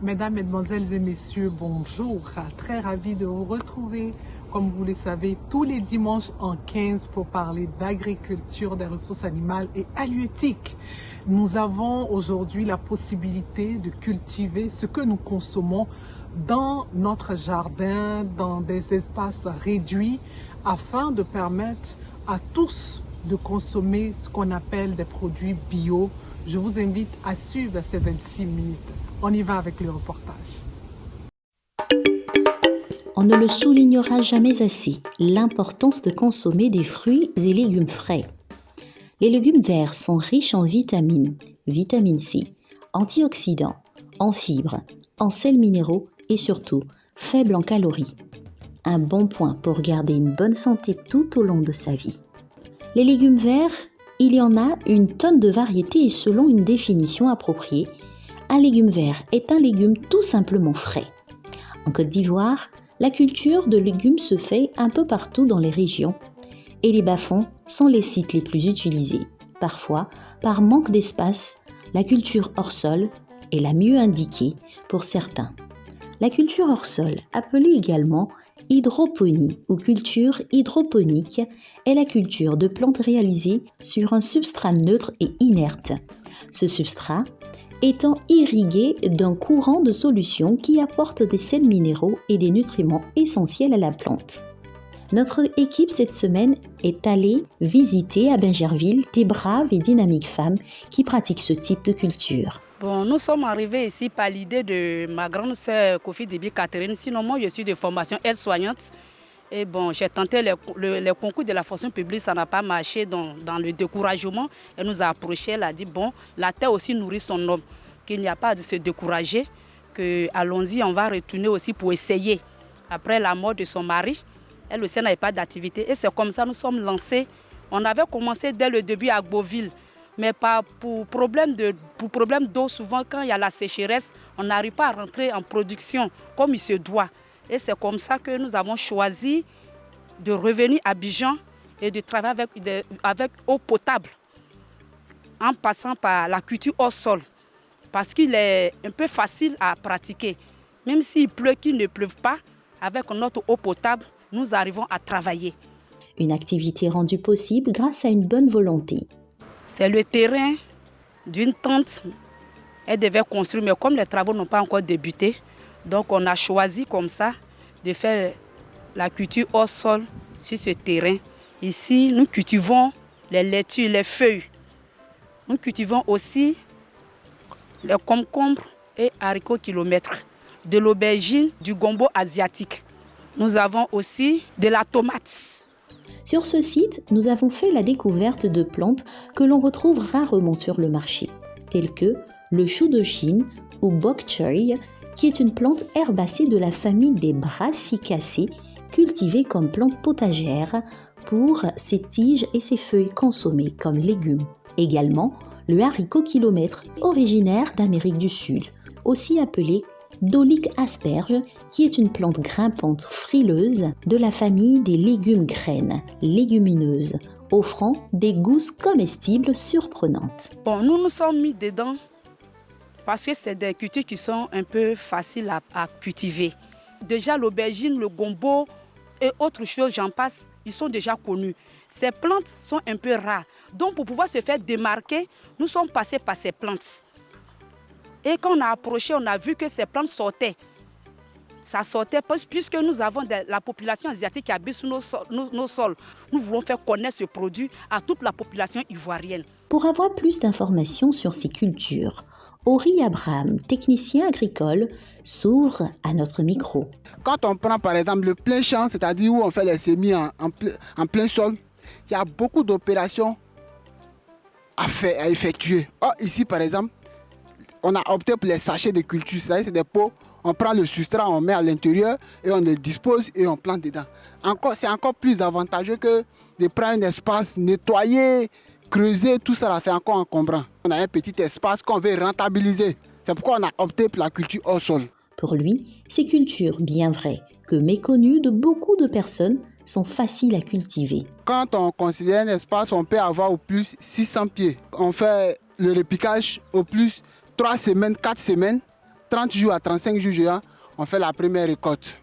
Mesdames, Mesdemoiselles et Messieurs, bonjour. Très ravi de vous retrouver, comme vous le savez, tous les dimanches en 15 pour parler d'agriculture, des ressources animales et halieutiques. Nous avons aujourd'hui la possibilité de cultiver ce que nous consommons dans notre jardin, dans des espaces réduits, afin de permettre à tous de consommer ce qu'on appelle des produits bio. Je vous invite à suivre ces 26 minutes. On y va avec le reportage. On ne le soulignera jamais assez, l'importance de consommer des fruits et légumes frais. Les légumes verts sont riches en vitamines, vitamine C, antioxydants, en fibres, en sels minéraux et surtout faibles en calories. Un bon point pour garder une bonne santé tout au long de sa vie. Les légumes verts, il y en a une tonne de variétés et selon une définition appropriée, un légume vert est un légume tout simplement frais. En Côte d'Ivoire, la culture de légumes se fait un peu partout dans les régions et les bas-fonds sont les sites les plus utilisés. Parfois, par manque d'espace, la culture hors sol est la mieux indiquée pour certains. La culture hors sol, appelée également hydroponie ou culture hydroponique, est la culture de plantes réalisées sur un substrat neutre et inerte. Ce substrat étant irrigué d'un courant de solution qui apporte des sels minéraux et des nutriments essentiels à la plante. Notre équipe cette semaine est allée visiter à Bingerville des braves et dynamiques femmes qui pratiquent ce type de culture. Bon, nous sommes arrivés ici par l'idée de ma grande sœur Kofi Debi Catherine. Sinon, moi, je suis de formation aide-soignante. Et bon, j'ai tenté les concours de la fonction publique, ça n'a pas marché dans le découragement. Elle nous a approchés, elle a dit, bon, la terre aussi nourrit son homme, qu'il n'y a pas de se décourager, que allons-y, on va retourner aussi pour essayer. Après la mort de son mari, elle aussi n'avait pas d'activité. Et c'est comme ça que nous sommes lancés. On avait commencé dès le début à Beauville, mais pour problème d'eau, souvent quand il y a la sécheresse, on n'arrive pas à rentrer en production comme il se doit. Et c'est comme ça que nous avons choisi de revenir à Abidjan et de travailler avec eau potable, en passant par la culture au sol, parce qu'il est un peu facile à pratiquer. Même s'il pleut, qu'il ne pleuve pas, avec notre eau potable, nous arrivons à travailler. Une activité rendue possible grâce à une bonne volonté. C'est le terrain d'une tante. Elle devait construire, mais comme les travaux n'ont pas encore débuté, donc on a choisi comme ça de faire la culture au sol sur ce terrain. Ici, nous cultivons les laitues, les feuilles. Nous cultivons aussi les concombres et haricots kilomètres, de l'aubergine, du gombo asiatique. Nous avons aussi de la tomate. Sur ce site, nous avons fait la découverte de plantes que l'on retrouve rarement sur le marché, telles que le chou de Chine ou bok choy, qui est une plante herbacée de la famille des brassicacées, cultivée comme plante potagère pour ses tiges et ses feuilles consommées comme légumes. Également, le haricot kilomètre, originaire d'Amérique du Sud, aussi appelé Dolique asperge, qui est une plante grimpante frileuse de la famille des légumes graines, légumineuses, offrant des gousses comestibles surprenantes. Bon, nous nous sommes mis dedans parce que c'est des cultures qui sont un peu faciles à cultiver. Déjà l'aubergine, le gombo et autres choses, j'en passe, ils sont déjà connus. Ces plantes sont un peu rares. Donc pour pouvoir se faire démarquer, nous sommes passés par ces plantes. Et quand on a approché, on a vu que ces plantes sortaient. Ça sortait puisque nous avons la population asiatique qui habite sur nos sols. Nous voulons faire connaître ce produit à toute la population ivoirienne. Pour avoir plus d'informations sur ces cultures, Ori Abraham, technicien agricole, s'ouvre à notre micro. Quand on prend par exemple le plein champ, c'est-à-dire où on fait les semis en plein sol, il y a beaucoup d'opérations à effectuer. Or, ici par exemple, on a opté pour les sachets de culture, c'est-à-dire c'est des pots, on prend le substrat, on met à l'intérieur et on le dispose et on plante dedans. C'est encore plus avantageux que de prendre un espace nettoyé, creuser, tout ça, c'est encore encombrant. On a un petit espace qu'on veut rentabiliser. C'est pourquoi on a opté pour la culture au sol. Pour lui, ces cultures bien vraies que méconnues de beaucoup de personnes sont faciles à cultiver. Quand on considère un espace, on peut avoir au plus 600 pieds. On fait le repiquage au plus 3 semaines, 4 semaines, 30 jours à 35 jours géants, on fait la première récolte.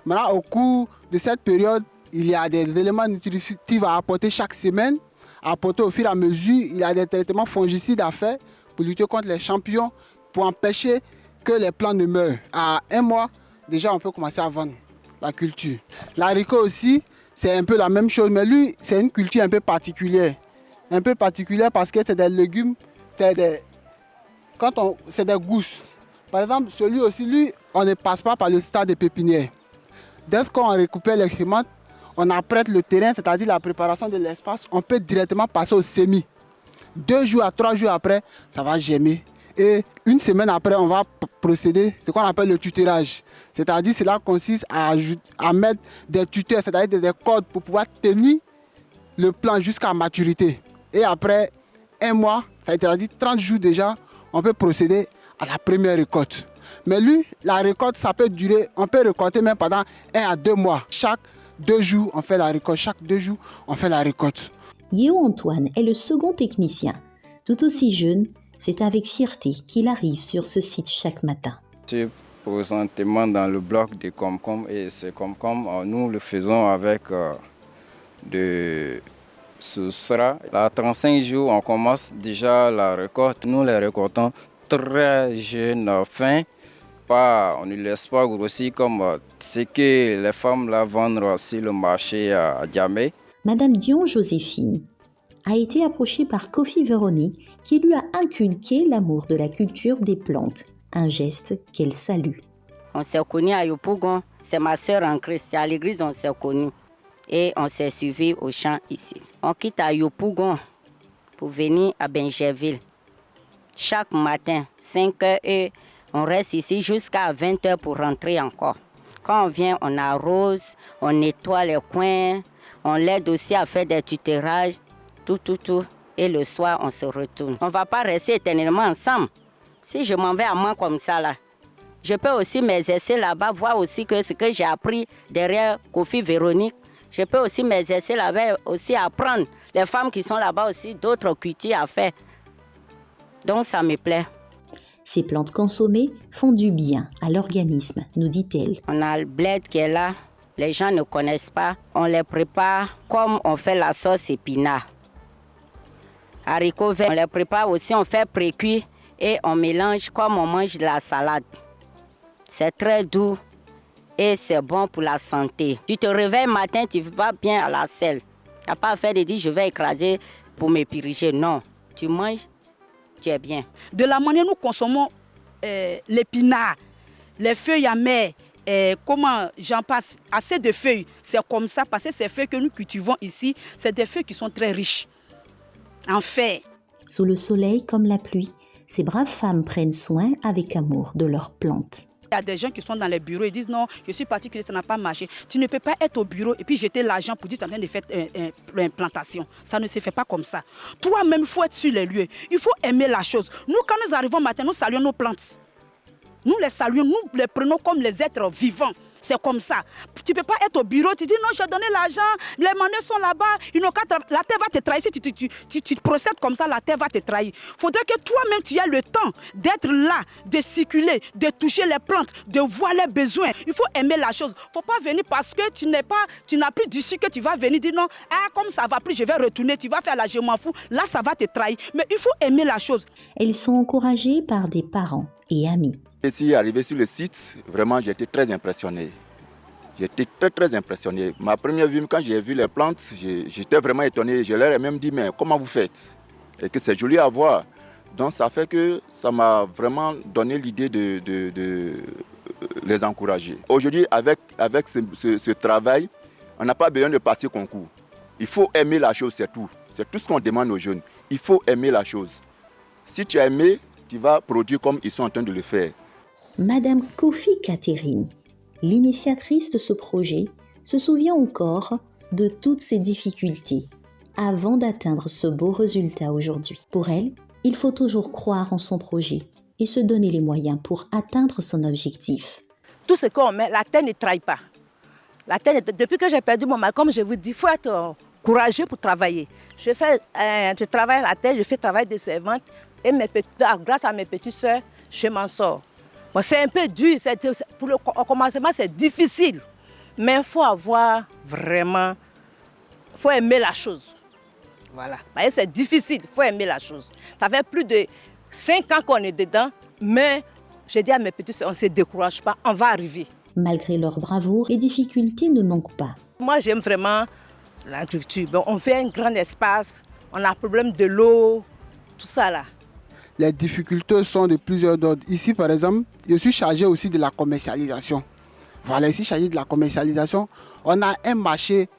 Maintenant, au cours de cette période, il y a des éléments nutritifs à apporter chaque semaine, à apporter au fur et à mesure. Il y a des traitements fongicides à faire pour lutter contre les champignons, pour empêcher que les plants ne meurent. À 1 mois, déjà, on peut commencer à vendre la culture. L'haricot aussi, c'est un peu la même chose, mais lui, c'est une culture un peu particulière. Un peu particulière parce que c'est des légumes, c'est des gousses. Par exemple, celui aussi, lui, on ne passe pas par le stade de pépinière. Dès qu'on récupère les semences, on apprête le terrain, c'est-à-dire la préparation de l'espace, on peut directement passer au semis. 2 jours à 3 jours après, ça va germer. Et 1 semaine après, on va procéder ce qu'on appelle le tutorage. C'est-à-dire cela consiste à mettre des tuteurs, c'est-à-dire des cordes pour pouvoir tenir le plant jusqu'à maturité. Et après 1 mois, c'est-à-dire 30 jours déjà, on peut procéder à la première récolte. Mais lui, la récolte, ça peut durer, on peut récolter même pendant 1 à 2 mois. Chaque 2 jours, on fait la récolte. Chaque 2 jours, on fait la récolte. Yeo Antoine est le second technicien. Tout aussi jeune, c'est avec fierté qu'il arrive sur ce site chaque matin. Je suis présentement dans le bloc de Comcom et c'est Comcom, nous le faisons avec de Sousra. À 35 jours, on commence déjà la récolte. Nous les récoltons très jeunes, fins. On ne laisse pas grossir comme ce que les femmes la vendent sur le marché à Diamé. Madame Dion Joséphine a été approchée par Kofi Véronique qui lui a inculqué l'amour de la culture des plantes, un geste qu'elle salue. On s'est connus à Yopougon, c'est ma sœur en Christ, à l'église on s'est connus et on s'est suivis au champ ici. On quitte à Yopougon pour venir à Benjerville chaque matin, 5 heures et on reste ici jusqu'à 20 heures pour rentrer encore. Quand on vient, on arrose, on nettoie les coins, on l'aide aussi à faire des tutorages, tout. Et le soir, on se retourne. On ne va pas rester éternellement ensemble. Si je m'en vais à moi comme ça, là, je peux aussi m'exercer là-bas, voir aussi que ce que j'ai appris derrière Kofi Véronique, je peux aussi m'exercer là-bas, aussi apprendre. Les femmes qui sont là-bas aussi, d'autres cultures à faire. Donc, ça me plaît. Ces plantes consommées font du bien à l'organisme, nous dit-elle. On a le bled qui est là, les gens ne connaissent pas. On les prépare comme on fait la sauce épinard. Haricots verts, on les prépare aussi, on fait pré-cuit et on mélange comme on mange de la salade. C'est très doux et c'est bon pour la santé. Tu te réveilles matin, tu vas bien à la selle. Tu n'as pas à faire de dire je vais écraser pour me piriger. Non, tu manges, tu es bien. De la manière dont nous consommons l'épinard, les feuilles amères, comment j'en passe, assez de feuilles. C'est comme ça parce que ces feuilles que nous cultivons ici, c'est des feuilles qui sont très riches en fer. Sous le soleil comme la pluie, ces braves femmes prennent soin avec amour de leurs plantes. Il y a des gens qui sont dans les bureaux et disent non, je suis particulier, ça n'a pas marché. Tu ne peux pas être au bureau et puis jeter l'argent pour dire que tu es en train de faire une plantation. Ça ne se fait pas comme ça. Toi-même, il faut être sur les lieux. Il faut aimer la chose. Nous, quand nous arrivons matin, nous saluons nos plantes. Nous les saluons, nous les prenons comme les êtres vivants. C'est comme ça. Tu ne peux pas être au bureau, tu dis non, j'ai donné l'argent, les monnaies sont là-bas, ils n'ont qu'à la terre va te trahir. Si tu procèdes comme ça, la terre va te trahir. Il faudrait que toi-même, tu aies le temps d'être là, de circuler, de toucher les plantes, de voir les besoins. Il faut aimer la chose. Il ne faut pas venir parce que tu n'as plus d'issue que tu vas venir dire non, ah, comme ça ne va plus, je vais retourner, tu vas faire la je m'en fous. Là, ça va te trahir. Mais il faut aimer la chose. Elles sont encouragées par des parents et amis. Ici, arrivé sur le site, vraiment, j'ai été très impressionné. J'étais très impressionné. Ma première vue, quand j'ai vu les plantes, j'étais vraiment étonné. Je leur ai même dit, mais comment vous faites? Et que c'est joli à voir. Donc, ça fait que ça m'a vraiment donné l'idée de les encourager. Aujourd'hui, avec ce travail, on n'a pas besoin de passer concours. Il faut aimer la chose, c'est tout. C'est tout ce qu'on demande aux jeunes. Il faut aimer la chose. Si tu as aimé, tu vas produire comme ils sont en train de le faire. Madame Kofi Catherine, l'initiatrice de ce projet, se souvient encore de toutes ses difficultés avant d'atteindre ce beau résultat aujourd'hui. Pour elle, il faut toujours croire en son projet et se donner les moyens pour atteindre son objectif. Tout ce qu'on met, la terre ne trahit pas. La terre, depuis que j'ai perdu mon mari, comme je vous dis, il faut être courageux pour travailler. Je travaille la terre, je fais travail de servante Et grâce à mes petites soeurs, je m'en sors. Bon, c'est un peu dur, au commencement c'est difficile. Mais il faut avoir vraiment, il faut aimer la chose. Voilà, c'est difficile, il faut aimer la chose. Ça fait plus de 5 ans qu'on est dedans, mais je dis à mes petits soeurs, on ne se décourage pas, on va arriver. Malgré leur bravoure, les difficultés ne manquent pas. Moi, j'aime vraiment l'agriculture. Bon, on fait un grand espace, on a un problème de l'eau, tout ça là. Les difficultés sont de plusieurs ordres. Ici, par exemple, je suis chargé aussi de la commercialisation. Voilà, ici, chargé de la commercialisation. On a un marché.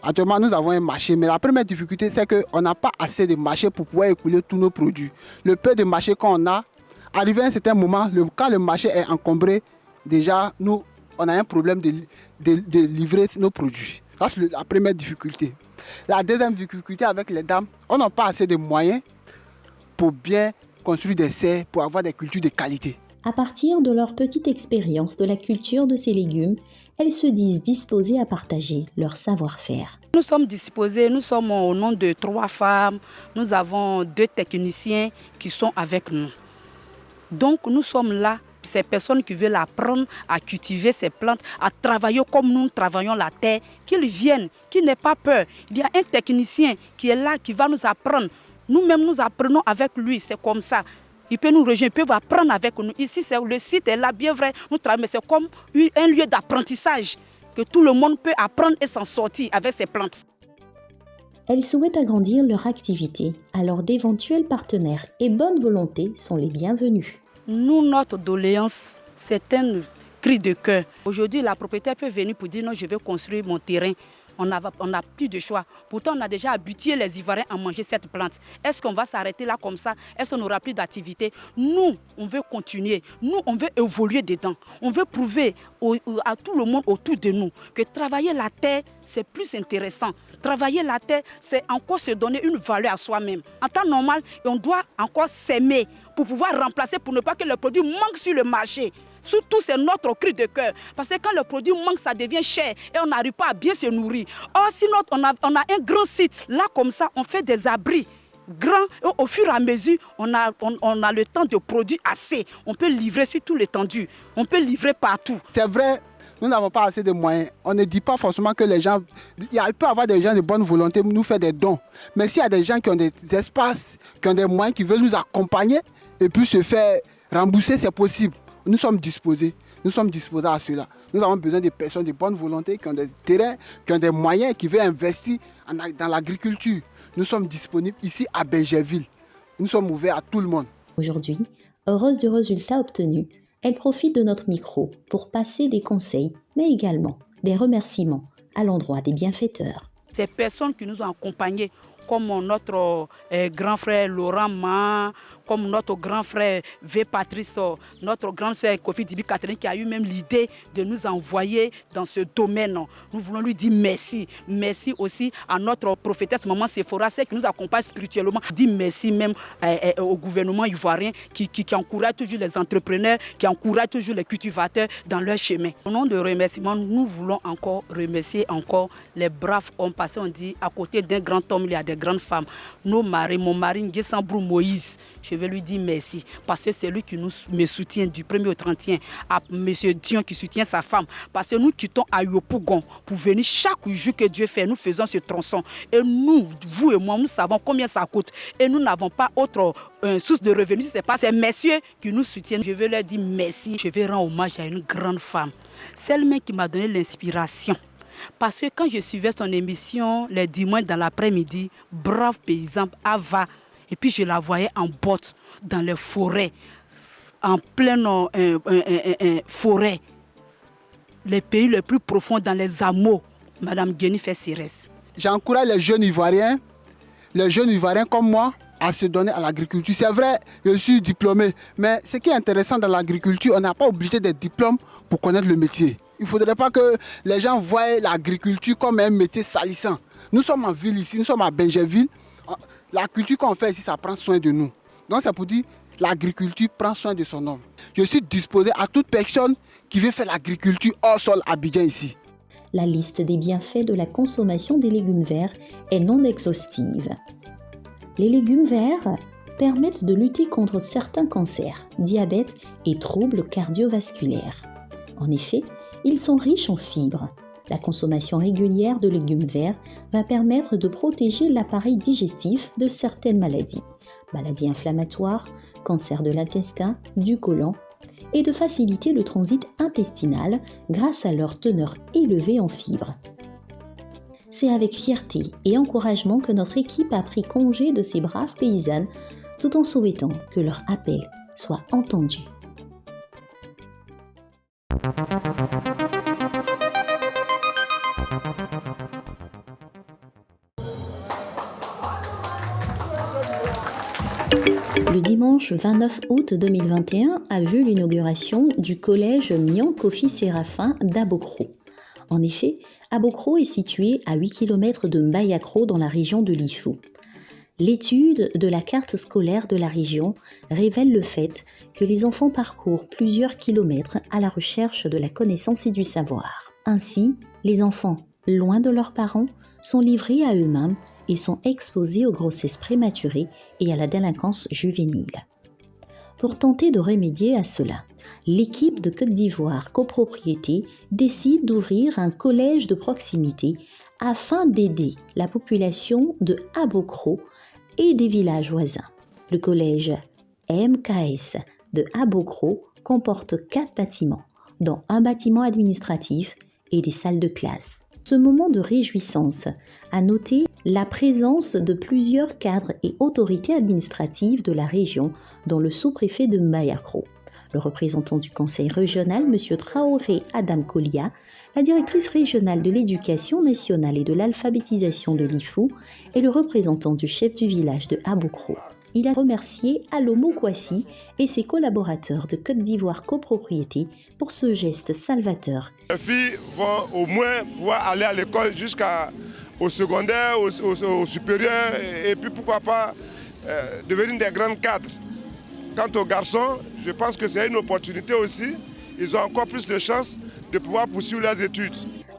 Actuellement, nous avons un marché, mais la première difficulté, c'est qu'on n'a pas assez de marché pour pouvoir écouler tous nos produits. Le peu de marché qu'on a, arrivé à un certain moment, quand le marché est encombré, déjà, nous, on a un problème de livrer nos produits. Ça, c'est la première difficulté. La deuxième difficulté avec les dames, on n'a pas assez de moyens pour bien construire des serres, pour avoir des cultures de qualité. À partir de leur petite expérience de la culture de ces légumes, elles se disent disposées à partager leur savoir-faire. Nous sommes disposés, nous sommes au nom de 3 femmes, nous avons 2 techniciens qui sont avec nous. Donc nous sommes là, ces personnes qui veulent apprendre à cultiver ces plantes, à travailler comme nous travaillons la terre, qu'ils viennent, qu'ils n'aient pas peur. Il y a un technicien qui est là, qui va nous apprendre. Nous-mêmes, nous apprenons avec lui, c'est comme ça. Il peut nous rejoindre, il peut apprendre avec nous. Ici, le site est là, bien vrai, nous travaillons, mais c'est comme un lieu d'apprentissage que tout le monde peut apprendre et s'en sortir avec ces plantes. Elles souhaitent agrandir leur activité, alors d'éventuels partenaires et bonne volonté sont les bienvenus. Nous, notre doléance, c'est un cri de cœur. Aujourd'hui, la propriétaire peut venir pour dire non, je veux construire mon terrain. On n'a plus de choix. Pourtant, on a déjà habitué les Ivoiriens à manger cette plante. Est-ce qu'on va s'arrêter là comme ça? Est-ce qu'on n'aura plus d'activité? Nous, on veut continuer. Nous, on veut évoluer dedans. On veut prouver à tout le monde autour de nous que travailler la terre, c'est plus intéressant. Travailler la terre, c'est encore se donner une valeur à soi-même. En temps normal, on doit encore s'aimer pour pouvoir remplacer, pour ne pas que le produit manque sur le marché. Surtout, c'est notre cri de cœur. Parce que quand le produit manque, ça devient cher et on n'arrive pas à bien se nourrir. Or, sinon, on a un grand site. Là, comme ça, on fait des abris grands. Et au fur et à mesure, on a le temps de produire assez. On peut livrer sur tout l'étendue. On peut livrer partout. C'est vrai, nous n'avons pas assez de moyens. On ne dit pas forcément que les gens... Il peut y avoir des gens de bonne volonté nous faire des dons. Mais s'il y a des gens qui ont des espaces, qui ont des moyens, qui veulent nous accompagner et puis se faire rembourser, c'est possible. Nous sommes disposés à cela. Nous avons besoin de personnes de bonne volonté qui ont des terrains, qui ont des moyens, qui veulent investir dans l'agriculture. Nous sommes disponibles ici à Benjerville. Nous sommes ouverts à tout le monde. Aujourd'hui, heureuse du résultat obtenu, elle profite de notre micro pour passer des conseils, mais également des remerciements à l'endroit des bienfaiteurs. Ces personnes qui nous ont accompagnés, comme notre grand frère Laurent Ma, comme notre grand frère V. Patrice, notre grande sœur Kofi Dibi Catherine qui a eu même l'idée de nous envoyer dans ce domaine. Nous voulons lui dire merci. Merci aussi à notre prophétesse Maman Sephora, celle qui nous accompagne spirituellement. Dis merci même au gouvernement ivoirien qui encourage toujours les entrepreneurs, qui encourage toujours les cultivateurs dans leur chemin. Au nom de remerciement, nous voulons encore remercier encore les braves hommes parce qu'on dit à côté d'un grand homme, il y a des grandes femmes. Nos maris, mon mari Nguessambrou Moïse, je vais lui dire merci parce que c'est lui qui me soutient du 1er au 31, à M. Dion qui soutient sa femme. Parce que nous quittons à Yopougon pour venir chaque jour que Dieu fait, nous faisons ce tronçon. Et nous, vous et moi, nous savons combien ça coûte. Et nous n'avons pas autre source de revenus. Si ce n'est pas ces messieurs qui nous soutiennent, je vais leur dire merci. Je vais rendre hommage à une grande femme, celle-même qui m'a donné l'inspiration. Parce que quand je suivais son émission les dimanches dans l'après-midi, brave paysan, Ava, et puis je la voyais en botte dans les forêts, en pleine forêt, les pays les plus profonds dans les hameaux, Madame Jennifer Sires. J'encourage les jeunes Ivoiriens comme moi, à se donner à l'agriculture. C'est vrai, je suis diplômé, mais ce qui est intéressant dans l'agriculture, on n'a pas obligé des diplômes pour connaître le métier. Il ne faudrait pas que les gens voient l'agriculture comme un métier salissant. Nous sommes en ville ici, nous sommes à Benjerville. La culture qu'on fait ici, ça prend soin de nous. Donc c'est pour dire l'agriculture prend soin de son homme. Je suis disposé à toute personne qui veut faire l'agriculture hors sol à Abidjan ici. La liste des bienfaits de la consommation des légumes verts est non exhaustive. Les légumes verts permettent de lutter contre certains cancers, diabète et troubles cardiovasculaires. En effet, ils sont riches en fibres. La consommation régulière de légumes verts va permettre de protéger l'appareil digestif de certaines maladies, maladies inflammatoires, cancer de l'intestin, du côlon, et de faciliter le transit intestinal grâce à leur teneur élevée en fibres. C'est avec fierté et encouragement que notre équipe a pris congé de ces braves paysannes, tout en souhaitant que leur appel soit entendu. Le dimanche 29 août 2021 a vu l'inauguration du collège Mian Kofi Séraphin d'Abokro. En effet, Abokro est situé à 8 km de Mbayakro dans la région de l'Ifou. L'étude de la carte scolaire de la région révèle le fait que les enfants parcourent plusieurs kilomètres à la recherche de la connaissance et du savoir. Ainsi, les enfants, loin de leurs parents, sont livrés à eux-mêmes et sont exposés aux grossesses prématurées et à la délinquance juvénile. Pour tenter de remédier à cela, l'équipe de Côte d'Ivoire Copropriété décide d'ouvrir un collège de proximité afin d'aider la population de Abokro et des villages voisins. Le collège MKS de Abokro comporte 4 bâtiments, dont un bâtiment administratif et des salles de classe. Ce moment de réjouissance a noté la présence de plusieurs cadres et autorités administratives de la région, dont le sous-préfet de Mbayakro, le représentant du conseil régional, M. Traoré Adam Kolia, la directrice régionale de l'éducation nationale et de l'alphabétisation de l'Ifou et le représentant du chef du village de Abokro. Il a remercié Alomo Kwasi et ses collaborateurs de Côte d'Ivoire Copropriété pour ce geste salvateur. Les filles vont au moins pouvoir aller à l'école jusqu'au secondaire, au supérieur et puis pourquoi pas devenir des grands cadres. Quant aux garçons, je pense que c'est une opportunité aussi. Ils ont encore plus de chances de pouvoir poursuivre leurs études.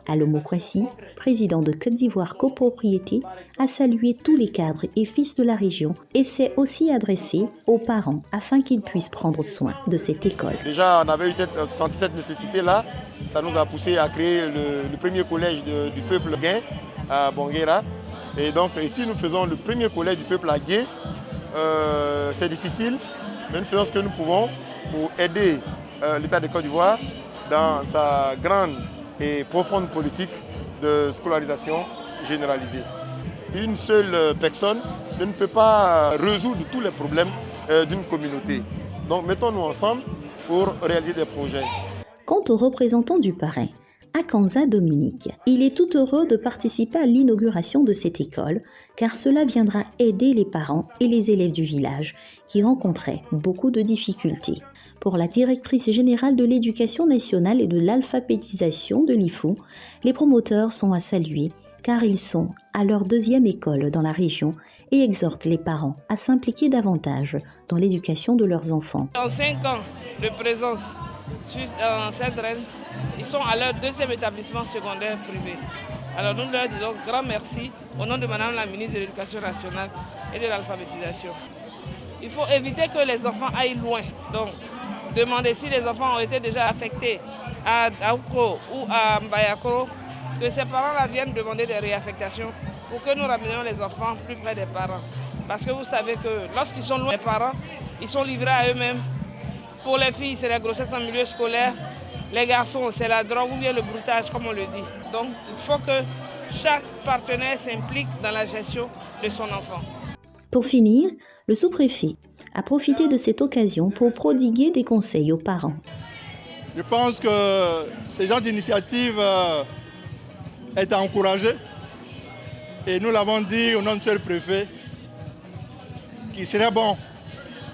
Alomo Kwasi, président de Côte d'Ivoire Copropriété, a salué tous les cadres et fils de la région et s'est aussi adressé aux parents afin qu'ils puissent prendre soin de cette école. Déjà, on avait senti cette nécessité-là. Ça nous a poussé à créer le premier collège du peuple Guin à Bonguera. Et donc ici, nous faisons le premier collège du peuple à Gué. C'est difficile, mais nous faisons ce que nous pouvons pour aider l'État de Côte d'Ivoire dans sa grande et profonde politique de scolarisation généralisée. Une seule personne ne peut pas résoudre tous les problèmes d'une communauté. Donc mettons-nous ensemble pour réaliser des projets. Quant aux représentants du parrain, Akanza Dominique, il est tout heureux de participer à l'inauguration de cette école car cela viendra aider les parents et les élèves du village qui rencontraient beaucoup de difficultés. Pour la directrice générale de l'éducation nationale et de l'alphabétisation de l'Ifou, les promoteurs sont à saluer car ils sont à leur 2e école dans la région et exhortent les parents à s'impliquer davantage dans l'éducation de leurs enfants. En 5 ans de présence en Sainte-Reine, ils sont à leur 2e établissement secondaire privé. Alors nous leur disons grand merci au nom de Madame la ministre de l'Éducation nationale et de l'alphabétisation. Il faut éviter que les enfants aillent loin. Donc, demander si les enfants ont été déjà affectés à Abokro ou à Mbayakro, que ces parents-là viennent demander des réaffectations pour que nous ramenions les enfants plus près des parents. Parce que vous savez que lorsqu'ils sont loin des parents, ils sont livrés à eux-mêmes. Pour les filles, c'est la grossesse en milieu scolaire. Les garçons, c'est la drogue ou bien le broutage, comme on le dit. Donc, il faut que chaque partenaire s'implique dans la gestion de son enfant. Pour finir, le sous-préfet a profité de cette occasion pour prodiguer des conseils aux parents. Je pense que ce genre d'initiative est à encourager. Et nous l'avons dit au nom de monsieur le préfet, qu'il serait bon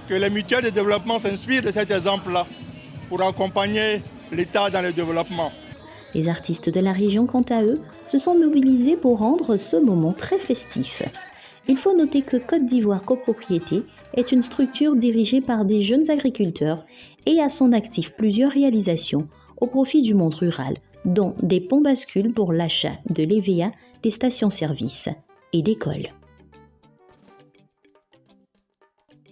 que les mutuelles de développement s'inspirent de cet exemple-là pour accompagner l'État dans le développement. Les artistes de la région, quant à eux, se sont mobilisés pour rendre ce moment très festif. Il faut noter que Côte d'Ivoire Copropriété est une structure dirigée par des jeunes agriculteurs et a son actif plusieurs réalisations au profit du monde rural, dont des ponts bascules pour l'achat de l'EVA, des stations-service et d'écoles.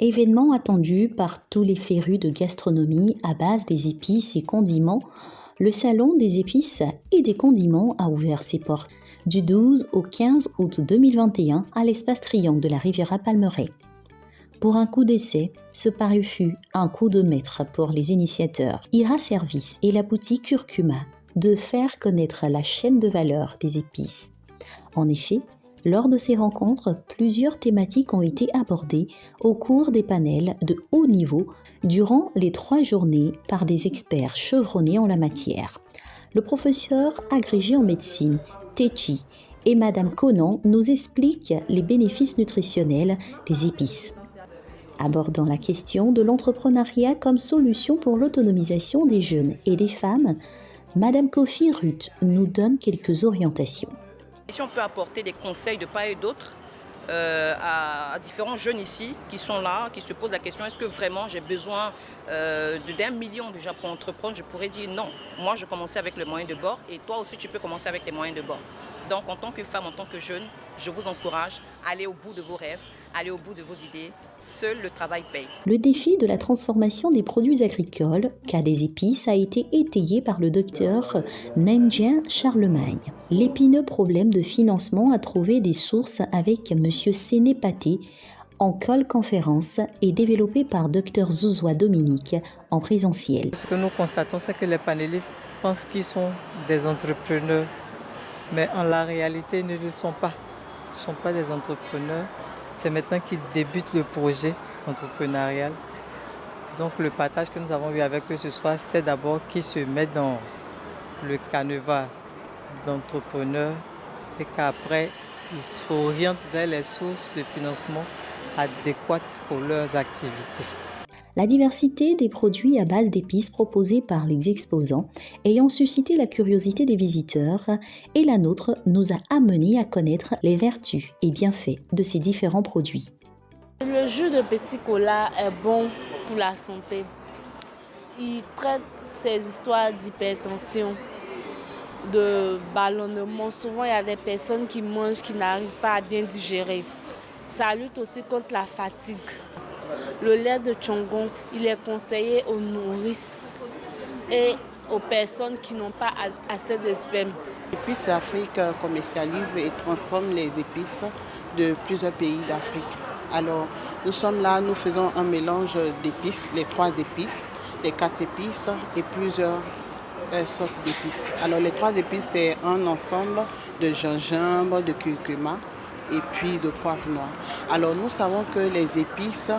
Événement attendu par tous les férus de gastronomie à base des épices et condiments, le Salon des épices et des condiments a ouvert ses portes du 12 au 15 août 2021 à l'espace Triangle de la Riviera Palmeraie. Pour un coup d'essai, ce pari fut un coup de maître pour les initiateurs Ira Service et la boutique Curcuma de faire connaître la chaîne de valeur des épices. En effet, lors de ces rencontres, plusieurs thématiques ont été abordées au cours des panels de haut niveau durant les 3 journées par des experts chevronnés en la matière. Le professeur agrégé en médecine, Techi, et Madame Conan nous expliquent les bénéfices nutritionnels des épices. Abordant la question de l'entrepreneuriat comme solution pour l'autonomisation des jeunes et des femmes, Madame Kofi Ruth nous donne quelques orientations. Si on peut apporter des conseils de part et d'autre à différents jeunes ici qui sont là, qui se posent la question, est-ce que vraiment j'ai besoin d'1 million déjà pour entreprendre? Je pourrais dire non. Moi, je commençais avec les moyens de bord et toi aussi, tu peux commencer avec tes moyens de bord. Donc, en tant que femme, en tant que jeune, je vous encourage à aller au bout de vos rêves, aller au bout de vos idées. Seul le travail paye. Le défi de la transformation des produits agricoles, cas des épices, a été étayé par le docteur Nendien Charlemagne. L'épineux problème de financement a trouvé des sources avec M. Séné Paté en call conférence et développé par Dr Zouzoua Dominique en présentiel. Ce que nous constatons, c'est que les panélistes pensent qu'ils sont des entrepreneurs, mais en la réalité, ils ne le sont pas. Ils ne sont pas des entrepreneurs. C'est maintenant qu'ils débutent le projet entrepreneurial. Donc le partage que nous avons eu avec eux ce soir, c'était d'abord qu'ils se mettent dans le canevas d'entrepreneurs et qu'après, ils s'orientent vers les sources de financement adéquates pour leurs activités. La diversité des produits à base d'épices proposés par les exposants ayant suscité la curiosité des visiteurs et la nôtre nous a amenés à connaître les vertus et bienfaits de ces différents produits. Le jus de petit cola est bon pour la santé. Il traite ces histoires d'hypertension, de ballonnement. Souvent, il y a des personnes qui mangent qui n'arrivent pas à bien digérer. Ça lutte aussi contre la fatigue. Le lait de Tchongon, il est conseillé aux nourrices et aux personnes qui n'ont pas assez de sperme. Épices d'Afrique commercialise et transforme les épices de plusieurs pays d'Afrique. Alors, nous sommes là, nous faisons un mélange d'épices, les 3 épices, les 4 épices et plusieurs sortes d'épices. Alors, les 3 épices, c'est un ensemble de gingembre, de curcuma et puis de poivre noir. Alors, nous savons que les épices,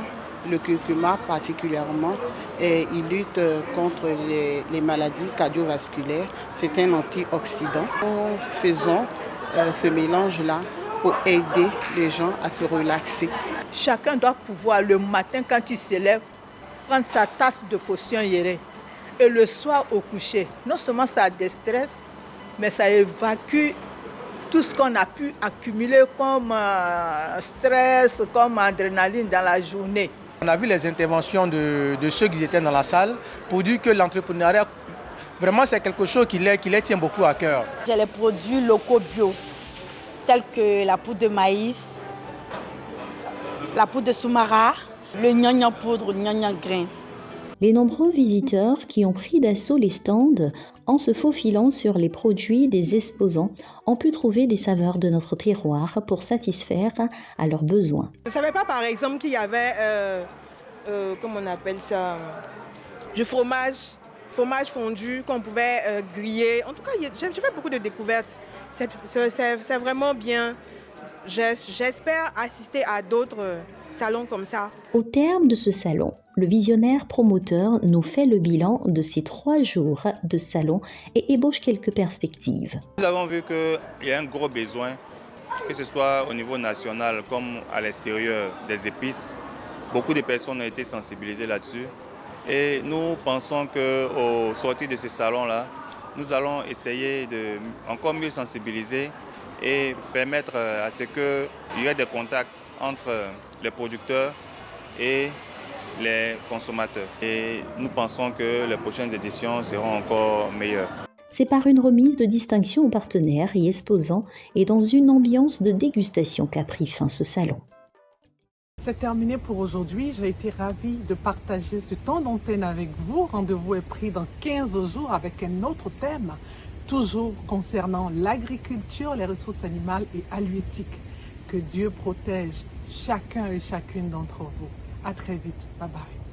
le curcuma particulièrement, il lutte contre les maladies cardiovasculaires. C'est un antioxydant. Nous faisons ce mélange-là pour aider les gens à se relaxer. Chacun doit pouvoir, le matin quand il se lève, prendre sa tasse de potion Yéré. Et le soir au coucher, non seulement ça déstresse, mais ça évacue tout ce qu'on a pu accumuler comme stress, comme adrénaline dans la journée. On a vu les interventions de ceux qui étaient dans la salle pour dire que l'entrepreneuriat, vraiment c'est quelque chose qui les tient beaucoup à cœur. J'ai les produits locaux bio, tels que la poudre de maïs, la poudre de soumara, le gnagnan poudre, le gnagnan grain. Les nombreux visiteurs qui ont pris d'assaut les stands en se faufilant sur les produits des exposants ont pu trouver des saveurs de notre terroir pour satisfaire à leurs besoins. Je ne savais pas par exemple qu'il y avait, comment on appelle ça, du fromage fondu qu'on pouvait griller. En tout cas, j'ai fait beaucoup de découvertes. C'est vraiment bien. J'espère assister à d'autres salons comme ça. Au terme de ce salon, le visionnaire promoteur nous fait le bilan de ces 3 jours de salon et ébauche quelques perspectives. Nous avons vu qu'il y a un gros besoin, que ce soit au niveau national comme à l'extérieur des épices. Beaucoup de personnes ont été sensibilisées là-dessus. Et nous pensons qu'au sortir de ce salon-là, nous allons essayer de encore mieux sensibiliser et permettre à ce qu'il y ait des contacts entre les producteurs et les consommateurs. Et nous pensons que les prochaines éditions seront encore meilleures. C'est par une remise de distinction aux partenaires et exposants et dans une ambiance de dégustation qu'a pris fin ce salon. C'est terminé pour aujourd'hui. J'ai été ravie de partager ce temps d'antenne avec vous. Rendez-vous est pris dans 15 jours avec un autre thème, toujours concernant l'agriculture, les ressources animales et halieutiques. Que Dieu protège chacun et chacune d'entre vous. À très vite. Bye bye.